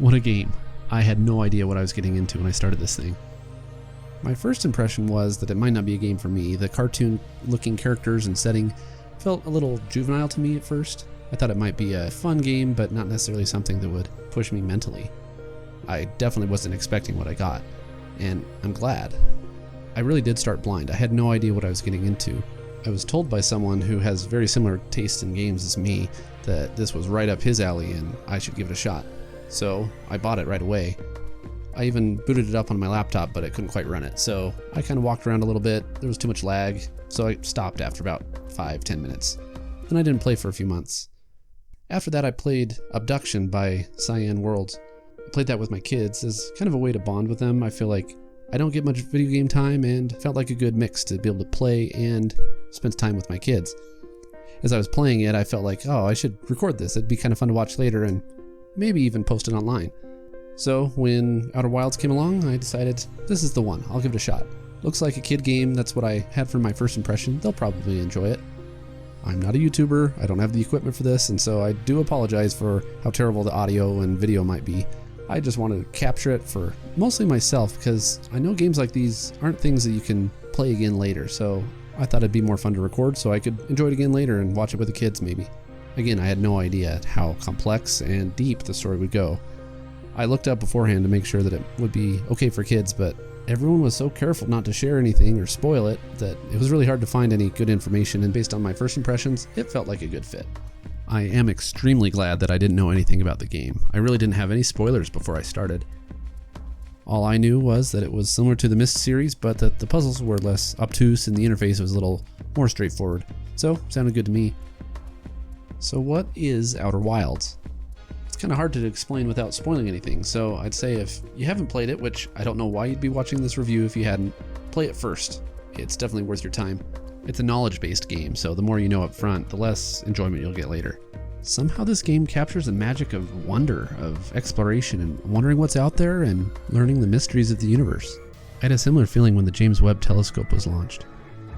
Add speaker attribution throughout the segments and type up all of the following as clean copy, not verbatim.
Speaker 1: What a game. I had no idea what I was getting into when I started this thing. My first impression was that it might not be a game for me. The cartoon-looking characters and setting felt a little juvenile to me at first. I thought it might be a fun game, but not necessarily something that would push me mentally. I definitely wasn't expecting what I got, and I'm glad. I really did start blind. I had no idea what I was getting into. I was told by someone who has very similar tastes in games as me that this was right up his alley and I should give it a shot. So I bought it right away. I even booted it up on my laptop, but I couldn't quite run it. So I kind of walked around a little bit. There was too much lag, so I stopped after about 5-10 minutes. Then I didn't play for a few months. After that, I played Abduction by Cyan Worlds. I played that with my kids as kind of a way to bond with them. I feel like I don't get much video game time and felt like a good mix to be able to play and spend time with my kids. As I was playing it, I felt like, oh, I should record this. It'd be kind of fun to watch later and maybe even post it online. So when Outer Wilds came along, I decided this is the one. I'll give it a shot. Looks like a kid game. That's what I had for my first impression. They'll probably enjoy it. I'm not a YouTuber. I don't have the equipment for this, and so I do apologize for how terrible the audio and video might be. I just wanted to capture it for mostly myself because I know games like these aren't things that you can play again later, so I thought it'd be more fun to record so I could enjoy it again later and watch it with the kids maybe. Again, I had no idea how complex and deep the story would go. I looked up beforehand to make sure that it would be okay for kids, but everyone was so careful not to share anything or spoil it that it was really hard to find any good information, and based on my first impressions, it felt like a good fit. I am extremely glad that I didn't know anything about the game. I really didn't have any spoilers before I started. All I knew was that it was similar to the Myst series, but that the puzzles were less obtuse and the interface was a little more straightforward. So, sounded good to me. So what is Outer Wilds? It's kind of hard to explain without spoiling anything, so I'd say if you haven't played it, which I don't know why you'd be watching this review if you hadn't, play it first. It's definitely worth your time. It's a knowledge-based game, so the more you know up front, the less enjoyment you'll get later. Somehow this game captures the magic of wonder, of exploration, and wondering what's out there and learning the mysteries of the universe. I had a similar feeling when the James Webb Telescope was launched,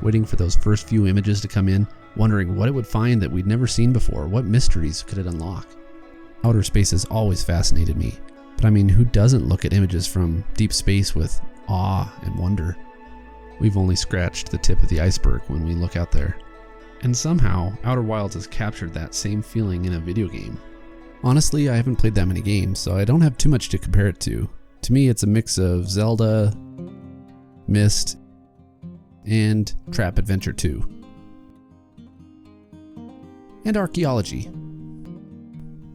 Speaker 1: waiting for those first few images to come in, wondering what it would find that we'd never seen before, what mysteries could it unlock. Outer space has always fascinated me, but I mean, who doesn't look at images from deep space with awe and wonder? We've only scratched the tip of the iceberg when we look out there. And somehow, Outer Wilds has captured that same feeling in a video game. Honestly, I haven't played that many games, so I don't have too much to compare it to. To me, it's a mix of Zelda, Myst, and Trap Adventure 2. And archaeology.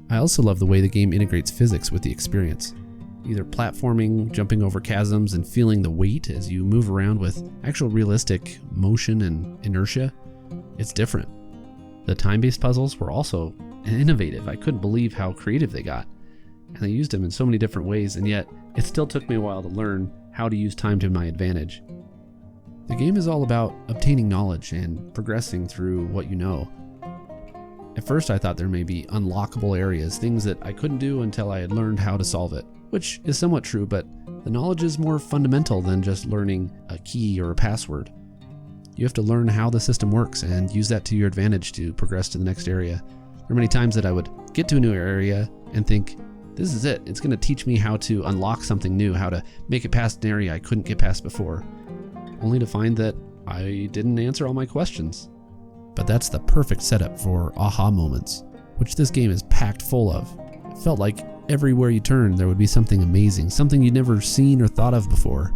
Speaker 1: I also love the way the game integrates physics with the experience. Either platforming, jumping over chasms, and feeling the weight as you move around with actual realistic motion and inertia. It's different. The time-based puzzles were also innovative. I couldn't believe how creative they got. And they used them in so many different ways, and yet it still took me a while to learn how to use time to my advantage. The game is all about obtaining knowledge and progressing through what you know. At first I thought there may be unlockable areas, things that I couldn't do until I had learned how to solve it, which is somewhat true, but the knowledge is more fundamental than just learning a key or a password. You have to learn how the system works and use that to your advantage to progress to the next area. There are many times that I would get to a new area and think, this is it. It's going to teach me how to unlock something new, how to make it past an area I couldn't get past before, only to find that I didn't answer all my questions. But that's the perfect setup for aha moments, which this game is packed full of. It felt like everywhere you turned there would be something amazing, something you'd never seen or thought of before.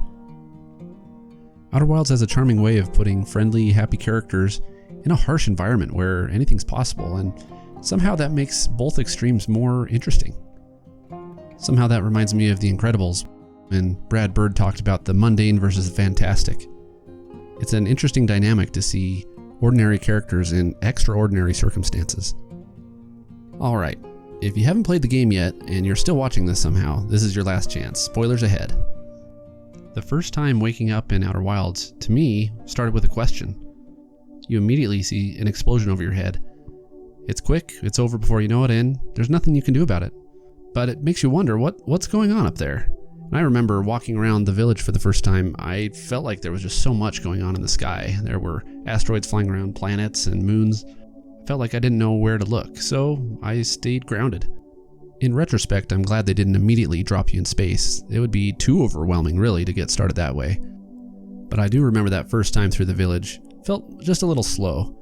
Speaker 1: Outer Wilds has a charming way of putting friendly, happy characters in a harsh environment where anything's possible, and somehow that makes both extremes more interesting. Somehow that reminds me of The Incredibles, when Brad Bird talked about the mundane versus the fantastic. It's an interesting dynamic to see ordinary characters in extraordinary circumstances. Alright, if you haven't played the game yet and you're still watching this somehow, this is your last chance. Spoilers ahead. The first time waking up in Outer Wilds, to me, started with a question. You immediately see an explosion over your head. It's quick, it's over before you know it, and there's nothing you can do about it. But it makes you wonder what's going on up there. And I remember walking around the village for the first time, I felt like there was just so much going on in the sky. There were asteroids flying around, planets and moons. I felt like I didn't know where to look, so I stayed grounded. In retrospect, I'm glad they didn't immediately drop you in space. It would be too overwhelming, really, to get started that way. But I do remember that first time through the village felt just a little slow.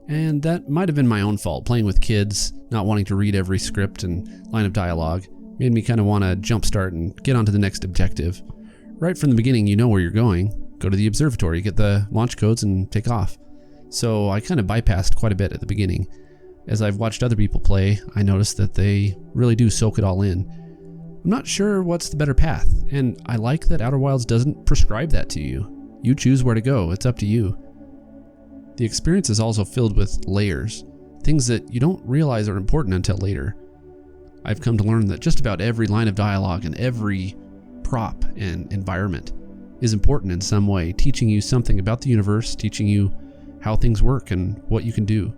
Speaker 1: And that might have been my own fault. Playing with kids, not wanting to read every script and line of dialogue, made me kind of want to jumpstart and get on to the next objective. Right from the beginning, you know where you're going. Go to the observatory, get the launch codes, and take off. So I kind of bypassed quite a bit at the beginning. As I've watched other people play, I noticed that they really do soak it all in. I'm not sure what's the better path, and I like that Outer Wilds doesn't prescribe that to you. You choose where to go, it's up to you. The experience is also filled with layers, things that you don't realize are important until later. I've come to learn that just about every line of dialogue and every prop and environment is important in some way, teaching you something about the universe, teaching you how things work and what you can do.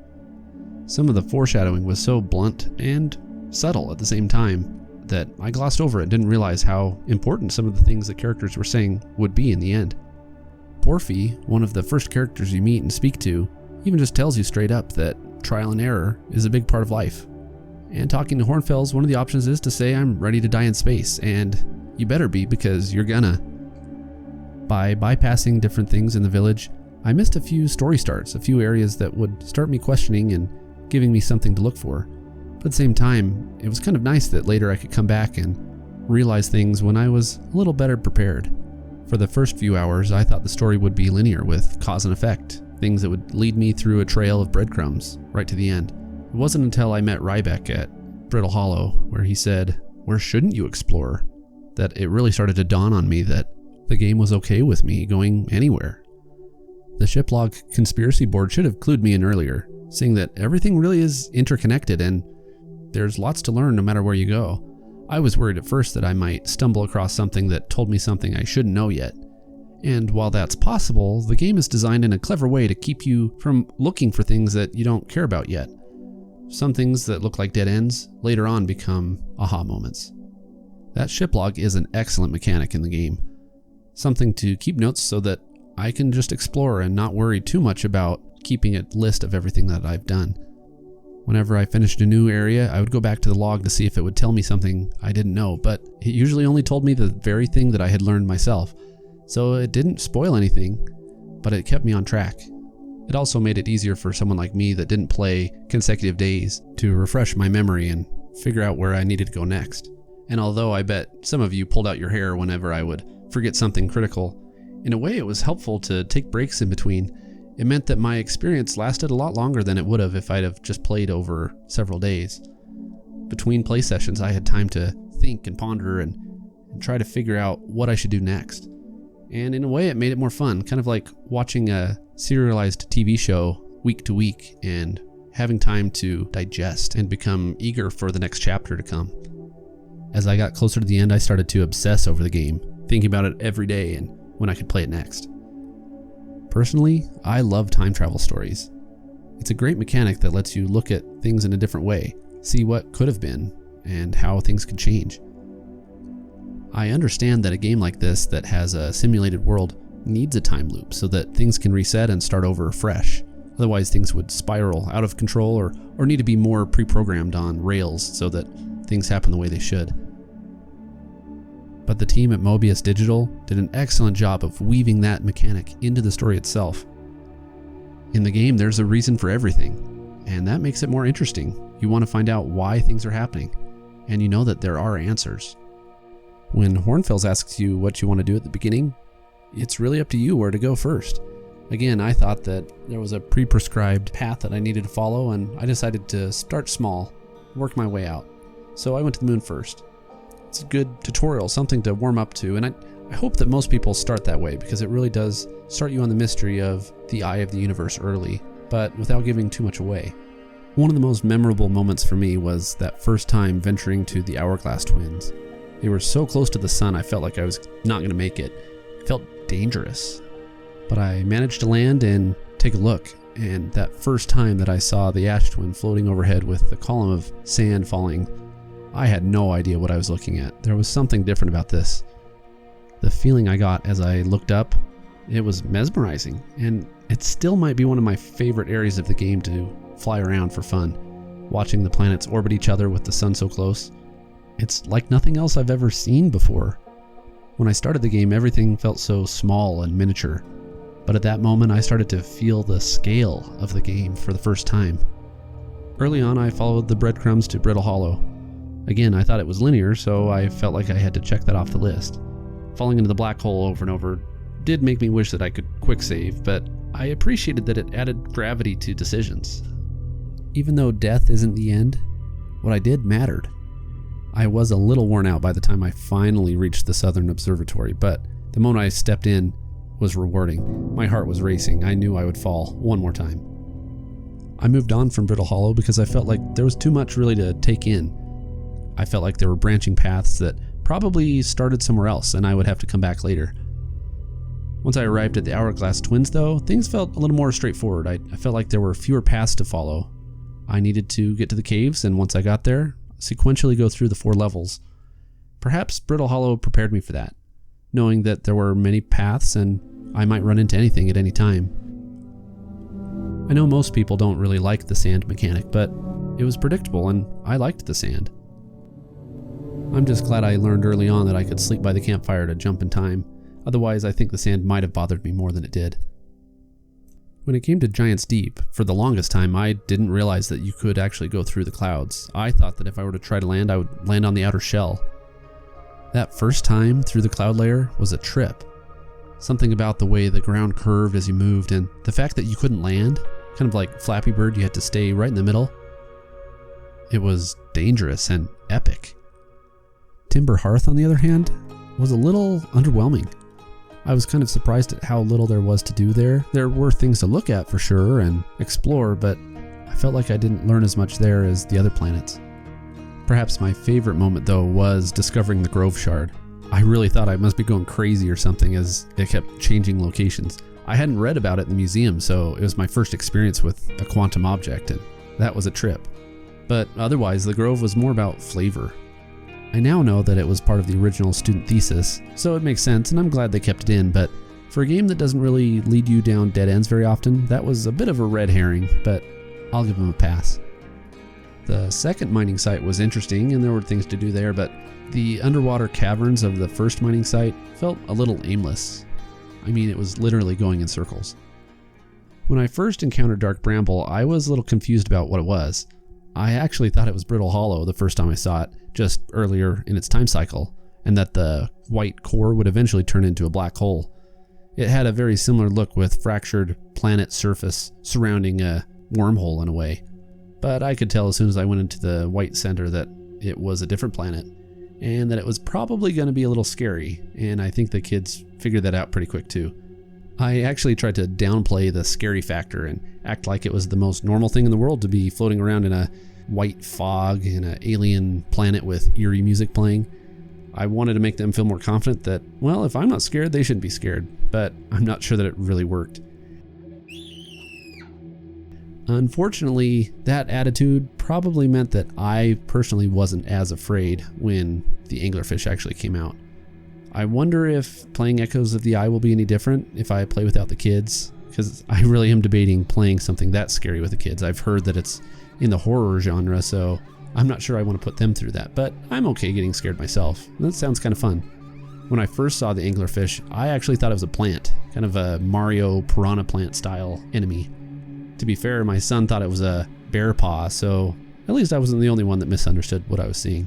Speaker 1: Some of the foreshadowing was so blunt and subtle at the same time that I glossed over it and didn't realize how important some of the things the characters were saying would be in the end. Porphy, one of the first characters you meet and speak to, even just tells you straight up that trial and error is a big part of life. And talking to Hornfels, one of the options is to say, I'm ready to die in space, and you better be, because you're gonna. By bypassing different things in the village, I missed a few story starts, a few areas that would start me questioning and giving me something to look for. But at the same time, it was kind of nice that later I could come back and realize things when I was a little better prepared. For the first few hours, I thought the story would be linear with cause and effect, things that would lead me through a trail of breadcrumbs right to the end. It wasn't until I met Rybeck at Brittle Hollow, where he said, "Where shouldn't you explore?" that it really started to dawn on me that the game was okay with me going anywhere. The Shiplog conspiracy board should have clued me in earlier, saying that everything really is interconnected and there's lots to learn no matter where you go. I was worried at first that I might stumble across something that told me something I shouldn't know yet. And while that's possible, the game is designed in a clever way to keep you from looking for things that you don't care about yet. Some things that look like dead ends later on become aha moments. That shiplog is an excellent mechanic in the game. Something to keep notes so that I can just explore and not worry too much about keeping a list of everything that I've done. Whenever I finished a new area, I would go back to the log to see if it would tell me something I didn't know, but it usually only told me the very thing that I had learned myself. So it didn't spoil anything, but it kept me on track. It also made it easier for someone like me that didn't play consecutive days to refresh my memory and figure out where I needed to go next. And although I bet some of you pulled out your hair whenever I would forget something critical, in a way it was helpful to take breaks in between. It meant that my experience lasted a lot longer than it would have if I'd have just played over several days. Between play sessions, I had time to think and ponder and try to figure out what I should do next. And in a way, it made it more fun, kind of like watching a serialized TV show week to week and having time to digest and become eager for the next chapter to come. As I got closer to the end, I started to obsess over the game, thinking about it every day and when I could play it next. Personally, I love time travel stories. It's a great mechanic that lets you look at things in a different way, see what could have been, and how things could change. I understand that a game like this that has a simulated world needs a time loop so that things can reset and start over fresh. Otherwise, things would spiral out of control or need to be more pre-programmed on rails so that things happen the way they should. But the team at Mobius Digital did an excellent job of weaving that mechanic into the story itself. In the game, there's a reason for everything, and that makes it more interesting. You want to find out why things are happening, and you know that there are answers. When Hornfels asks you what you want to do at the beginning, it's really up to you where to go first. Again, I thought that there was a pre-prescribed path that I needed to follow, and I decided to start small, work my way out. So I went to the moon first. It's a good tutorial, something to warm up to, and I hope that most people start that way because it really does start you on the mystery of the eye of the universe early, but without giving too much away. One of the most memorable moments for me was that first time venturing to the Hourglass Twins. They were so close to the sun I felt like I was not going to make it. It felt dangerous. But I managed to land and take a look, and that first time that I saw the ash twin floating overhead with the column of sand falling, I had no idea what I was looking at. There was something different about this. The feeling I got as I looked up, it was mesmerizing, and it still might be one of my favorite areas of the game to fly around for fun, watching the planets orbit each other with the sun so close. It's like nothing else I've ever seen before. When I started the game, everything felt so small and miniature, but at that moment I started to feel the scale of the game for the first time. Early on, I followed the breadcrumbs to Brittle Hollow. Again, I thought it was linear, so I felt like I had to check that off the list. Falling into the black hole over and over did make me wish that I could quick save, but I appreciated that it added gravity to decisions. Even though death isn't the end, what I did mattered. I was a little worn out by the time I finally reached the Southern Observatory, but the moment I stepped in was rewarding. My heart was racing. I knew I would fall one more time. I moved on from Brittle Hollow because I felt like there was too much really to take in. I felt like there were branching paths that probably started somewhere else and I would have to come back later. Once I arrived at the Hourglass Twins though, things felt a little more straightforward. I felt like there were fewer paths to follow. I needed to get to the caves, and once I got there, sequentially go through the 4 levels. Perhaps Brittle Hollow prepared me for that, knowing that there were many paths and I might run into anything at any time. I know most people don't really like the sand mechanic, but it was predictable and I liked the sand. I'm just glad I learned early on that I could sleep by the campfire to jump in time, otherwise I think the sand might have bothered me more than it did. When it came to Giant's Deep, for the longest time I didn't realize that you could actually go through the clouds. I thought that if I were to try to land, I would land on the outer shell. That first time through the cloud layer was a trip. Something about the way the ground curved as you moved, and the fact that you couldn't land, kind of like Flappy Bird, you had to stay right in the middle. It was dangerous and epic. Timber Hearth, on the other hand, was a little underwhelming. I was kind of surprised at how little there was to do there. There were things to look at for sure and explore, but I felt like I didn't learn as much there as the other planets. Perhaps my favorite moment though was discovering the Grove Shard. I really thought I must be going crazy or something as it kept changing locations. I hadn't read about it in the museum, so it was my first experience with a quantum object, and that was a trip. But otherwise, the Grove was more about flavor. I now know that it was part of the original student thesis, so it makes sense and I'm glad they kept it in, but for a game that doesn't really lead you down dead ends very often, that was a bit of a red herring, but I'll give them a pass. The second mining site was interesting and there were things to do there, but the underwater caverns of the first mining site felt a little aimless. I mean, it was literally going in circles. When I first encountered Dark Bramble, I was a little confused about what it was. I actually thought it was Brittle Hollow the first time I saw it, just earlier in its time cycle, and that the white core would eventually turn into a black hole. It had a very similar look with fractured planet surface surrounding a wormhole in a way, but I could tell as soon as I went into the white center that it was a different planet, and that it was probably going to be a little scary, and I think the kids figured that out pretty quick too. I actually tried to downplay the scary factor and act like it was the most normal thing in the world to be floating around in a white fog in an alien planet with eerie music playing. I wanted to make them feel more confident that, well, if I'm not scared, they shouldn't be scared, but I'm not sure that it really worked. Unfortunately, that attitude probably meant that I personally wasn't as afraid when the anglerfish actually came out. I wonder if playing Echoes of the Eye will be any different if I play without the kids, because I really am debating playing something that scary with the kids. I've heard that it's in the horror genre, so I'm not sure I want to put them through that, but I'm okay getting scared myself. That sounds kind of fun. When I first saw the anglerfish, I actually thought it was a plant, kind of a Mario piranha plant style enemy. To be fair, my son thought it was a bear paw, so at least I wasn't the only one that misunderstood what I was seeing.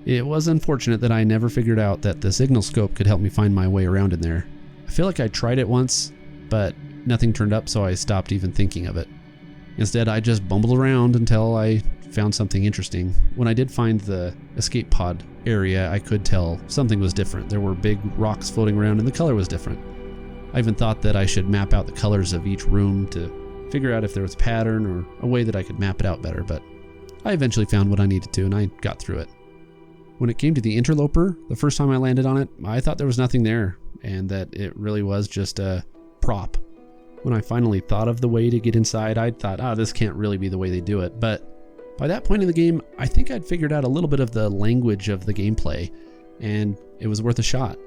Speaker 1: It was unfortunate that I never figured out that the signal scope could help me find my way around in there. I feel like I tried it once, but nothing turned up, so I stopped even thinking of it. Instead, I just bumbled around until I found something interesting. When I did find the escape pod area, I could tell something was different. There were big rocks floating around and the color was different. I even thought that I should map out the colors of each room to figure out if there was a pattern or a way that I could map it out better, but I eventually found what I needed to and I got through it. When it came to the interloper, the first time I landed on it, I thought there was nothing there and that it really was just a prop. When I finally thought of the way to get inside, I thought, this can't really be the way they do it. But by that point in the game, I think I'd figured out a little bit of the language of the gameplay, and it was worth a shot.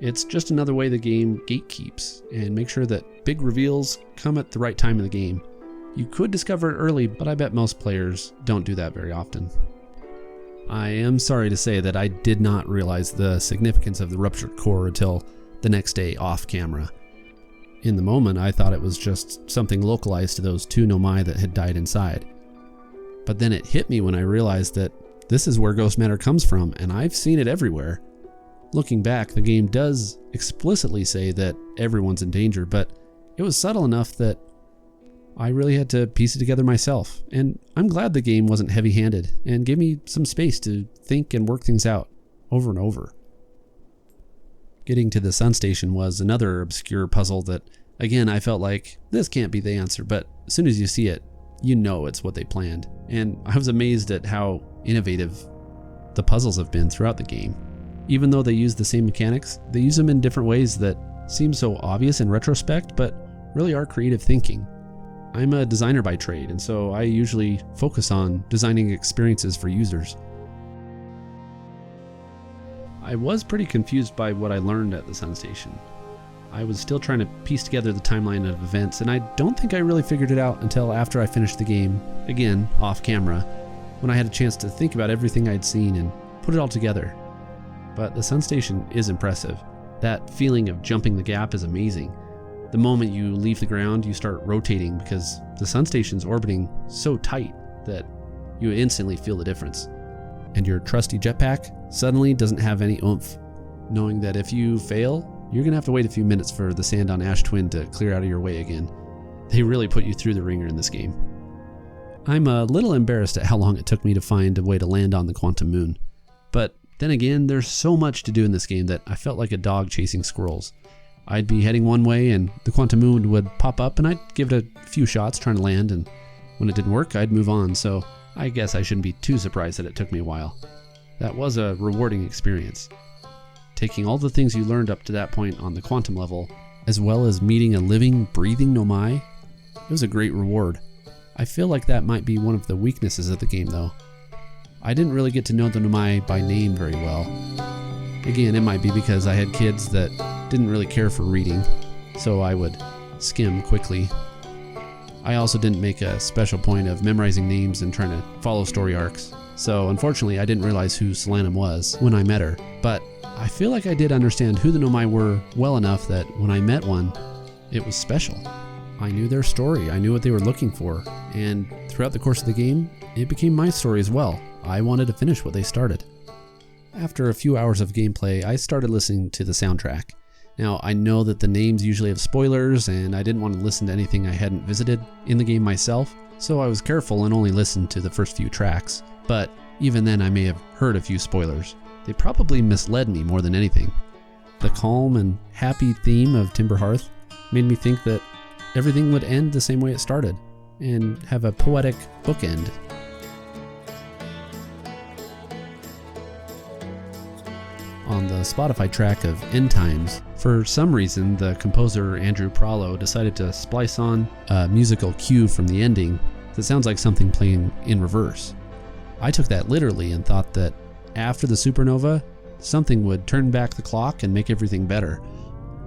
Speaker 1: It's just another way the game gatekeeps and make sure that big reveals come at the right time in the game. You could discover it early, but I bet most players don't do that very often. I am sorry to say that I did not realize the significance of the ruptured core until the next day off camera. In the moment, I thought it was just something localized to those 2 Nomai that had died inside. But then it hit me when I realized that this is where ghost matter comes from, and I've seen it everywhere. Looking back, the game does explicitly say that everyone's in danger, but it was subtle enough that I really had to piece it together myself, and I'm glad the game wasn't heavy-handed and gave me some space to think and work things out over and over. Getting to the sun station was another obscure puzzle that, again, I felt like this can't be the answer, but as soon as you see it, you know it's what they planned. And I was amazed at how innovative the puzzles have been throughout the game. Even though they use the same mechanics, they use them in different ways that seem so obvious in retrospect, but really are creative thinking. I'm a designer by trade, and so I usually focus on designing experiences for users. I was pretty confused by what I learned at the sun station. I was still trying to piece together the timeline of events, and I don't think I really figured it out until after I finished the game, again, off camera, when I had a chance to think about everything I'd seen and put it all together. But the sun station is impressive. That feeling of jumping the gap is amazing. The moment you leave the ground, you start rotating because the sun station's orbiting so tight that you instantly feel the difference. And your trusty jetpack suddenly doesn't have any oomph, knowing that if you fail, you're going to have to wait a few minutes for the sand on Ash Twin to clear out of your way again. They really put you through the ringer in this game. I'm a little embarrassed at how long it took me to find a way to land on the Quantum Moon. But then again, there's so much to do in this game that I felt like a dog chasing squirrels. I'd be heading one way and the Quantum Moon would pop up and I'd give it a few shots trying to land, and when it didn't work, I'd move on, so I guess I shouldn't be too surprised that it took me a while. That was a rewarding experience. Taking all the things you learned up to that point on the quantum level, as well as meeting a living, breathing Nomai, it was a great reward. I feel like that might be one of the weaknesses of the game though. I didn't really get to know the Nomai by name very well. Again, it might be because I had kids that didn't really care for reading, so I would skim quickly. I also didn't make a special point of memorizing names and trying to follow story arcs, so unfortunately I didn't realize who Solanum was when I met her, but I feel like I did understand who the Nomai were well enough that when I met one, it was special. I knew their story, I knew what they were looking for, and throughout the course of the game, it became my story as well. I wanted to finish what they started. After a few hours of gameplay, I started listening to the soundtrack. Now, I know that the names usually have spoilers, and I didn't want to listen to anything I hadn't visited in the game myself, so I was careful and only listened to the first few tracks. But even then, I may have heard a few spoilers. They probably misled me more than anything. The calm and happy theme of Timber Hearth made me think that everything would end the same way it started, and have a poetic bookend. On the Spotify track of End Times, for some reason the composer Andrew Prallo decided to splice on a musical cue from the ending that sounds like something playing in reverse. I took that literally and thought that after the supernova, something would turn back the clock and make everything better.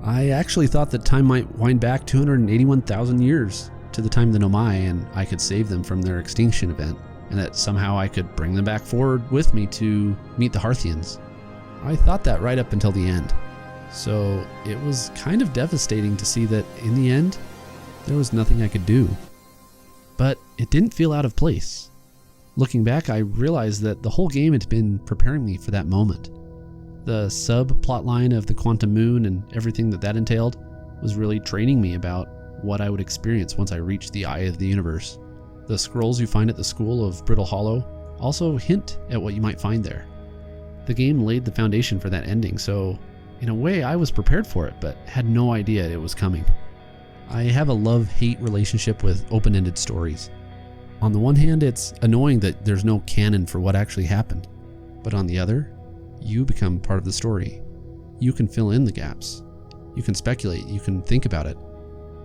Speaker 1: I actually thought that time might wind back 281,000 years to the time of the Nomai and I could save them from their extinction event, and that somehow I could bring them back forward with me to meet the Hearthians. I thought that right up until the end. So it was kind of devastating to see that in the end, there was nothing I could do. But it didn't feel out of place. Looking back, I realized that the whole game had been preparing me for that moment. The sub-plot line of the Quantum Moon and everything that entailed was really training me about what I would experience once I reached the eye of the universe. The scrolls you find at the School of Brittle Hollow also hint at what you might find there. The game laid the foundation for that ending, so in a way I was prepared for it, but had no idea it was coming. I have a love-hate relationship with open-ended stories. On the one hand, it's annoying that there's no canon for what actually happened, but on the other, you become part of the story. You can fill in the gaps. You can speculate, you can think about it.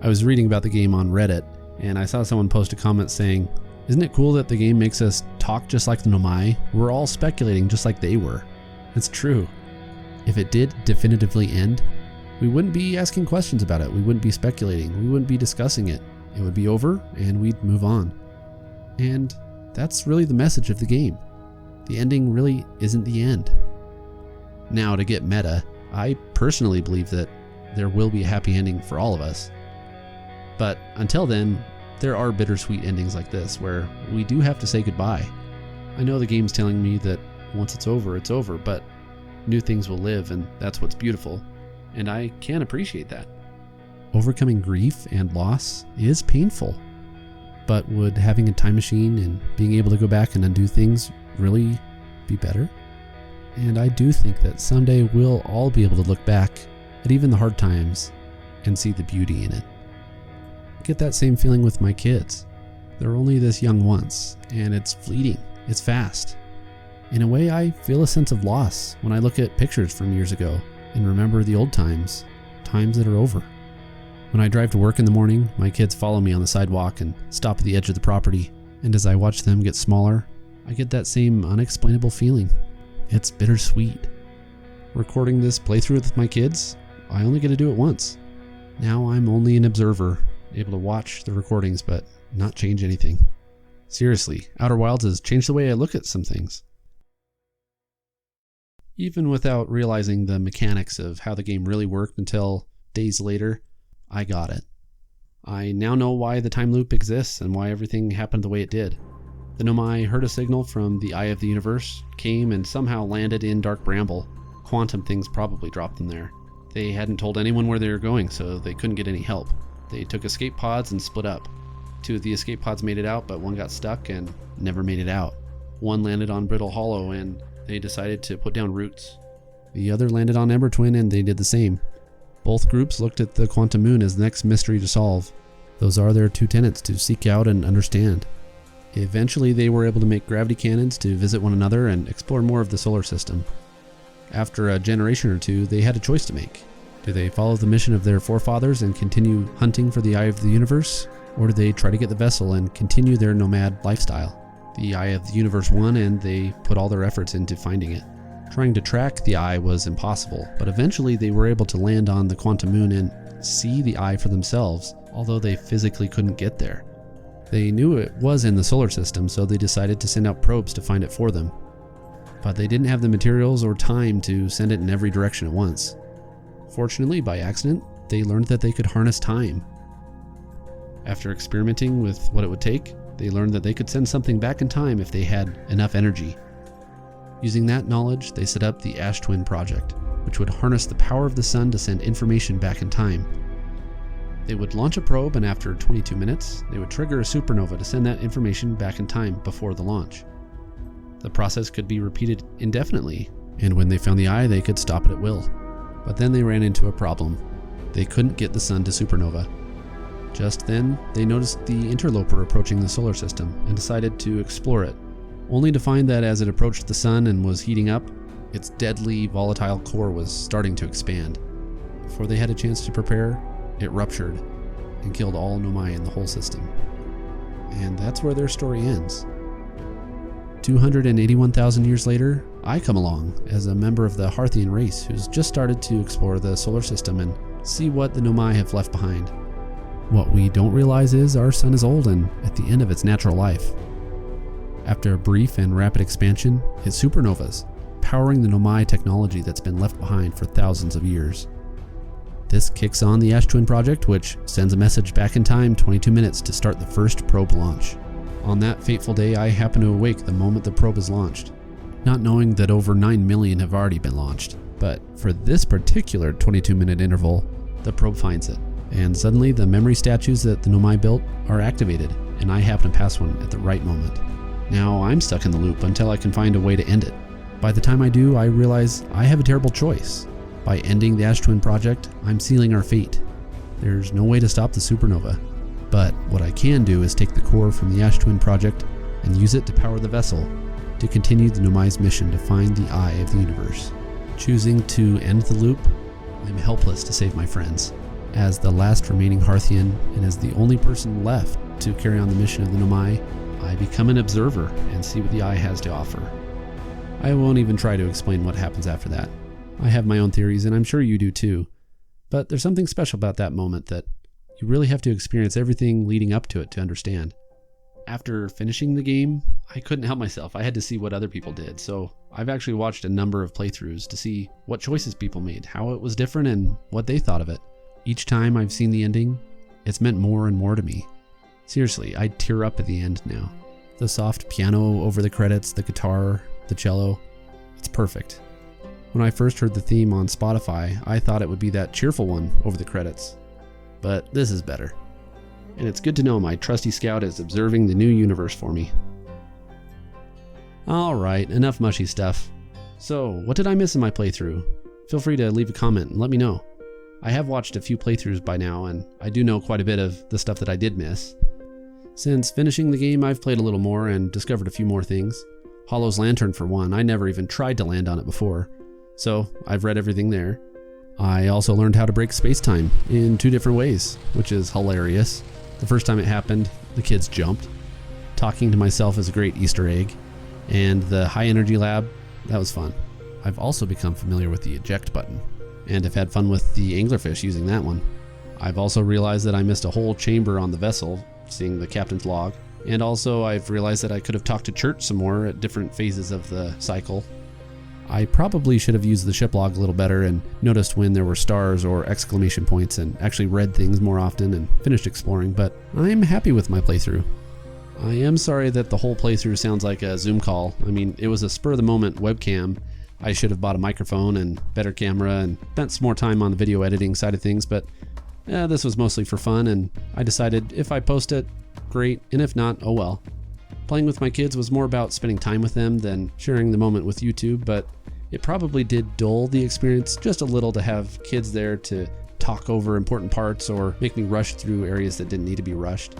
Speaker 1: I was reading about the game on Reddit, and I saw someone post a comment saying, "Isn't it cool that the game makes us talk just like the Nomai? We're all speculating just like they were." It's true. If it did definitively end, we wouldn't be asking questions about it. We wouldn't be speculating. We wouldn't be discussing it. It would be over and we'd move on. And that's really the message of the game. the ending really isn't the end. Now, to get meta, I personally believe that there will be a happy ending for all of us. But until then, there are bittersweet endings like this where we do have to say goodbye. I know the game's telling me that once it's over, but new things will live, and that's what's beautiful, and I can appreciate that. Overcoming grief and loss is painful, but would having a time machine and being able to go back and undo things really be better? And I do think that someday we'll all be able to look back at even the hard times and see the beauty in it. I get that same feeling with my kids. They're only this young once, and it's fleeting, it's fast. In a way, I feel a sense of loss when I look at pictures from years ago and remember the old times that are over. When I drive to work in the morning, my kids follow me on the sidewalk and stop at the edge of the property, and as I watch them get smaller, I get that same unexplainable feeling. It's bittersweet. Recording this playthrough with my kids, I only get to do it once. Now I'm only an observer, able to watch the recordings but not change anything. Seriously, Outer Wilds has changed the way I look at some things. Even without realizing the mechanics of how the game really worked until days later, I got it. I now know why the time loop exists and why everything happened the way it did. The Nomai heard a signal from the eye of the universe, came and somehow landed in Dark Bramble. Quantum things probably dropped them there. They hadn't told anyone where they were going, so they couldn't get any help. They took escape pods and split up. 2 of the escape pods made it out, but 1 got stuck and never made it out. 1 landed on Brittle Hollow and they decided to put down roots. The other landed on Ember Twin and they did the same. Both groups looked at the Quantum Moon as the next mystery to solve. Those are their 2 tenets to seek out and understand. Eventually they were able to make gravity cannons to visit one another and explore more of the solar system. After a generation or 2, they had a choice to make. Do they follow the mission of their forefathers and continue hunting for the eye of the universe? Or do they try to get the vessel and continue their nomad lifestyle? The eye of the universe won and they put all their efforts into finding it. Trying to track the eye was impossible, but eventually they were able to land on the Quantum Moon and see the eye for themselves, although they physically couldn't get there. They knew it was in the solar system, so they decided to send out probes to find it for them. But they didn't have the materials or time to send it in every direction at once. Fortunately, by accident, they learned that they could harness time. After experimenting with what it would take, they learned that they could send something back in time if they had enough energy. Using that knowledge, they set up the Ash Twin Project, which would harness the power of the sun to send information back in time. They would launch a probe, and after 22 minutes, they would trigger a supernova to send that information back in time before the launch. The process could be repeated indefinitely, and when they found the eye, they could stop it at will. But then they ran into a problem. They couldn't get the sun to supernova. Just then, they noticed the interloper approaching the solar system and decided to explore it, only to find that as it approached the sun and was heating up, its deadly, volatile core was starting to expand. Before they had a chance to prepare, it ruptured and killed all Nomai in the whole system. And that's where their story ends. 281,000 years later, I come along as a member of the Harthian race who's just started to explore the solar system and see what the Nomai have left behind. What we don't realize is our sun is old and at the end of its natural life. After a brief and rapid expansion, it supernovas, powering the Nomai technology that's been left behind for thousands of years. This kicks on the Ash Twin Project, which sends a message back in time 22 minutes to start the first probe launch. On that fateful day, I happen to awake the moment the probe is launched, not knowing that over 9 million have already been launched. But for this particular 22-minute interval, the probe finds it, and suddenly the memory statues that the Nomai built are activated, and I happen to pass one at the right moment. Now I'm stuck in the loop until I can find a way to end it. By the time I do, I realize I have a terrible choice. By ending the Ash Twin Project, I'm sealing our fate. There's no way to stop the supernova. But what I can do is take the core from the Ash Twin Project and use it to power the vessel to continue the Nomai's mission to find the eye of the universe. Choosing to end the loop, I'm helpless to save my friends. As the last remaining Harthian and as the only person left to carry on the mission of the Nomai, I become an observer and see what the eye has to offer. I won't even try to explain what happens after that. I have my own theories, and I'm sure you do too. But there's something special about that moment that you really have to experience everything leading up to it to understand. After finishing the game, I couldn't help myself. I had to see what other people did. So I've actually watched a number of playthroughs to see what choices people made, how it was different, and what they thought of it. Each time I've seen the ending, it's meant more and more to me. Seriously, I tear up at the end now. The soft piano over the credits, the guitar, the cello, it's perfect. When I first heard the theme on Spotify, I thought it would be that cheerful one over the credits. But this is better. And it's good to know my trusty scout is observing the new universe for me. Alright, enough mushy stuff. So, what did I miss in my playthrough? Feel free to leave a comment and let me know. I have watched a few playthroughs by now, and I do know quite a bit of the stuff that I did miss. Since finishing the game, I've played a little more and discovered a few more things. Hollow's Lantern for one, I never even tried to land on it before, so I've read everything there. I also learned how to break space-time in 2 different ways, which is hilarious. The first time it happened, the kids jumped. Talking to myself is a great Easter egg. And the high energy lab, that was fun. I've also become familiar with the eject button, and have had fun with the anglerfish using that one. I've also realized that I missed a whole chamber on the vessel, seeing the captain's log, and also I've realized that I could have talked to Church some more at different phases of the cycle. I probably should have used the ship log a little better and noticed when there were stars or exclamation points and actually read things more often and finished exploring, but I'm happy with my playthrough. I am sorry that the whole playthrough sounds like a Zoom call. I mean, it was a spur-of-the-moment webcam. I should have bought a microphone and better camera and spent some more time on the video editing side of things, but this was mostly for fun, and I decided if I post it, great, and if not, oh well. Playing with my kids was more about spending time with them than sharing the moment with YouTube, but it probably did dull the experience just a little to have kids there to talk over important parts or make me rush through areas that didn't need to be rushed.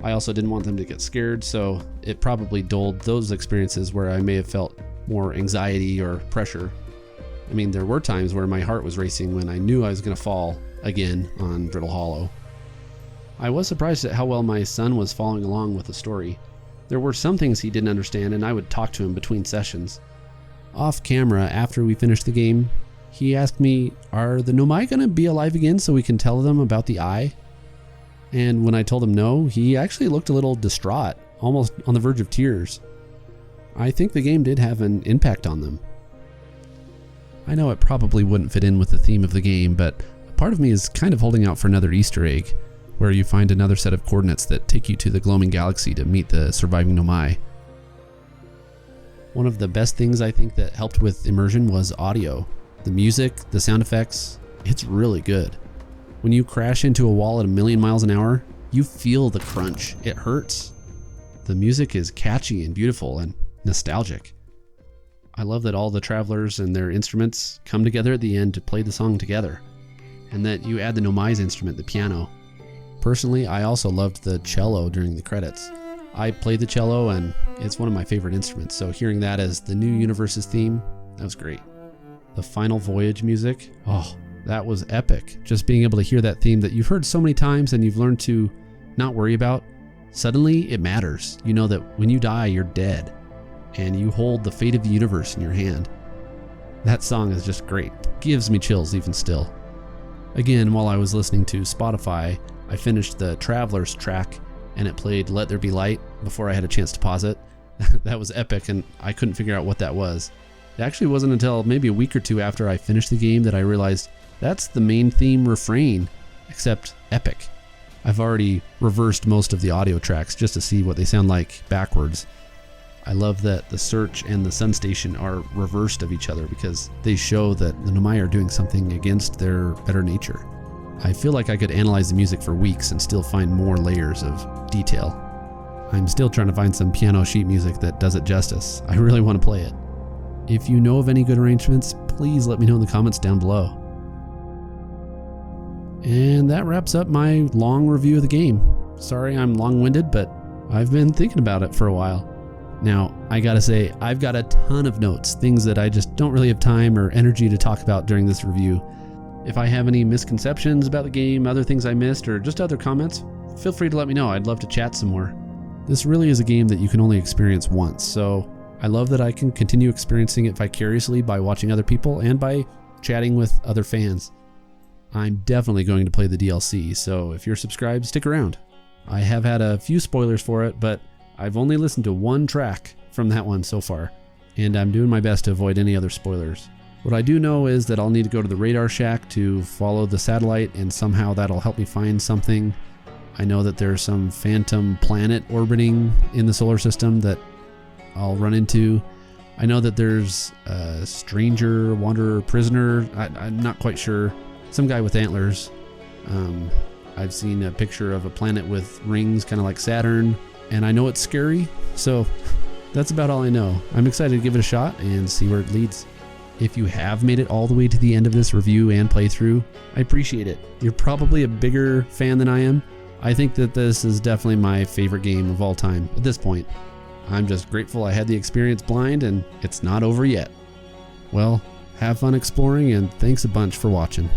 Speaker 1: I also didn't want them to get scared, so it probably dulled those experiences where I may have felt more anxiety or pressure. I mean, there were times where my heart was racing when I knew I was going to fall again on Brittle Hollow. I was surprised at how well my son was following along with the story. There were some things he didn't understand, and I would talk to him between sessions. Off camera, after we finished the game, he asked me, "Are the Nomai going to be alive again so we can tell them about the eye?" And when I told him no, he actually looked a little distraught, almost on the verge of tears. I think the game did have an impact on them. I know it probably wouldn't fit in with the theme of the game, but a part of me is kind of holding out for another Easter egg, where you find another set of coordinates that take you to the Gloaming Galaxy to meet the surviving Nomai. One of the best things I think that helped with immersion was audio. The music, the sound effects, it's really good. When you crash into a wall at 1,000,000 miles an hour, you feel the crunch. It hurts. The music is catchy and beautiful and nostalgic. I love that all the travelers and their instruments come together at the end to play the song together, and that you add the Nomai's instrument, the piano. Personally, I also loved the cello during the credits. I played the cello and it's one of my favorite instruments, so hearing that as the new universe's theme, that was great. The final voyage music, oh, that was epic. Just being able to hear that theme that you've heard so many times and you've learned to not worry about, suddenly it matters. You know that when you die, you're dead, and you hold the fate of the universe in your hand. That song is just great. Gives me chills even still. Again, while I was listening to Spotify, I finished the Travelers track and it played Let There Be Light before I had a chance to pause it. That was epic, and I couldn't figure out what that was. It actually wasn't until maybe a week or two after I finished the game that I realized that's the main theme refrain, except epic. I've already reversed most of the audio tracks just to see what they sound like backwards. I love that the Search and the Sun Station are reversed of each other because they show that the Nomai are doing something against their better nature. I feel like I could analyze the music for weeks and still find more layers of detail. I'm still trying to find some piano sheet music that does it justice. I really want to play it. If you know of any good arrangements, please let me know in the comments down below. And that wraps up my long review of the game. Sorry I'm long-winded, but I've been thinking about it for a while. Now, I gotta say, I've got a ton of notes, things that I just don't really have time or energy to talk about during this review. If I have any misconceptions about the game, other things I missed, or just other comments, feel free to let me know. I'd love to chat some more. This really is a game that you can only experience once, so I love that I can continue experiencing it vicariously by watching other people and by chatting with other fans. I'm definitely going to play the DLC, so if you're subscribed, stick around. I have had a few spoilers for it, but I've only listened to one track from that one so far, and I'm doing my best to avoid any other spoilers. What I do know is that I'll need to go to the radar shack to follow the satellite, and somehow that'll help me find something. I know that there's some phantom planet orbiting in the solar system that I'll run into. I know that there's a stranger, wanderer, prisoner. I'm not quite sure. Some guy with antlers. I've seen a picture of a planet with rings, kind of like Saturn, and I know it's scary, so that's about all I know. I'm excited to give it a shot and see where it leads. If you have made it all the way to the end of this review and playthrough, I appreciate it. You're probably a bigger fan than I am. I think that this is definitely my favorite game of all time at this point. I'm just grateful I had the experience blind and it's not over yet. Well, have fun exploring and thanks a bunch for watching.